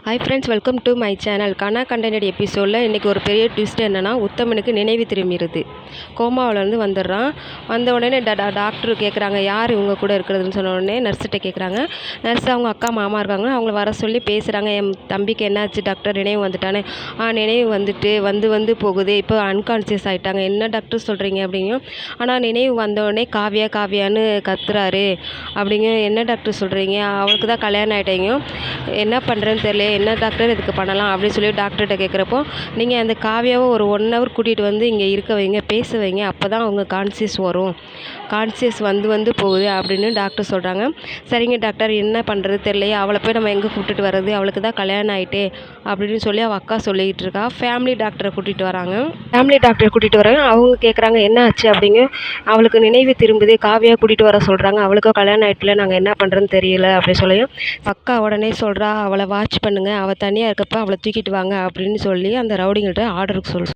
Hi friends, welcome to my channel. Kanaa content எபிசோடில் இன்றைக்கி ஒரு பெரிய ட்விஸ்ட் என்னென்னா, உத்தமனுக்கு நினைவு திரும்பிடுது. கோமாவிலேருந்து வந்துடுறான். வந்த உடனே டாக்டர் கேட்குறாங்க, யார் இவங்க கூட இருக்கிறதுன்னு சொன்ன உடனே நர்ஸ்கிட்ட கேட்குறாங்க. நர்ஸ் அவங்க அக்கா மாமா இருக்காங்க, அவங்கள வர சொல்லி பேசுகிறாங்க. என் தம்பிக்கு என்னாச்சு டாக்டர், நினைவு வந்துட்டானே? நினைவு வந்துட்டு வந்து போகுது, இப்போ அன்கான்சியஸ் ஆகிட்டாங்க. என்ன டாக்டர் சொல்கிறீங்க அப்படிங்க. ஆனால் நினைவு வந்தவுடனே காவியா காவியான்னு கத்துறாரு அப்படிங்க. என்ன டாக்டர் சொல்கிறீங்க, அவளுக்கு தான் கல்யாணம் ஆகிட்டீங்க, என்ன பண்ணுறேன்னு தெரியல, என்ன டாக்டர் இதுக்கு பண்ணலாம் அப்படின்னு சொல்லி டாக்டர்கிட்ட கேட்குறப்போ, நீங்கள் அந்த காவியாவை ஒரு 1 ஹவர் கூட்டிகிட்டு வந்து இங்கே இருக்க வைங்க, பேச வைங்க, அப்போ தான் அவங்க கான்சியஸ் வரும். கான்சியஸ் வந்து போகுது அப்படின்னு டாக்டர் சொல்கிறாங்க. சரிங்க டாக்டர், என்ன பண்ணுறது தெரியலையே, அவளை போய் நம்ம எங்கே கூப்பிட்டுட்டு வர்றது, அவளுக்கு தான் கல்யாணம் ஆகிட்டே அப்படின்னு சொல்லி அவள் அக்கா சொல்லிகிட்டு இருக்கா. ஃபேமிலி டாக்டரை கூட்டிகிட்டு வராங்க. அவங்க கேட்குறாங்க, என்ன ஆச்சு அப்படிங்க. அவளுக்கு நினைவு திரும்புது, காவியா கூட்டிகிட்டு வர சொல்கிறாங்க, அவளுக்கும் கல்யாணம் ஆகிட்டுல, நாங்கள் என்ன பண்ணுறதுன்னு தெரியல அப்படி சொல்லி அக்கா உடனே சொல்கிறா, அவளை வாட்ச் பண்ணுங்கள், அவள் தனியாக இருக்கப்போ அவளை தூக்கிட்டு வாங்க அப்படின்னு சொல்லி அந்த ரவுடிங்கள்ட்ட ஆர்டருக்கு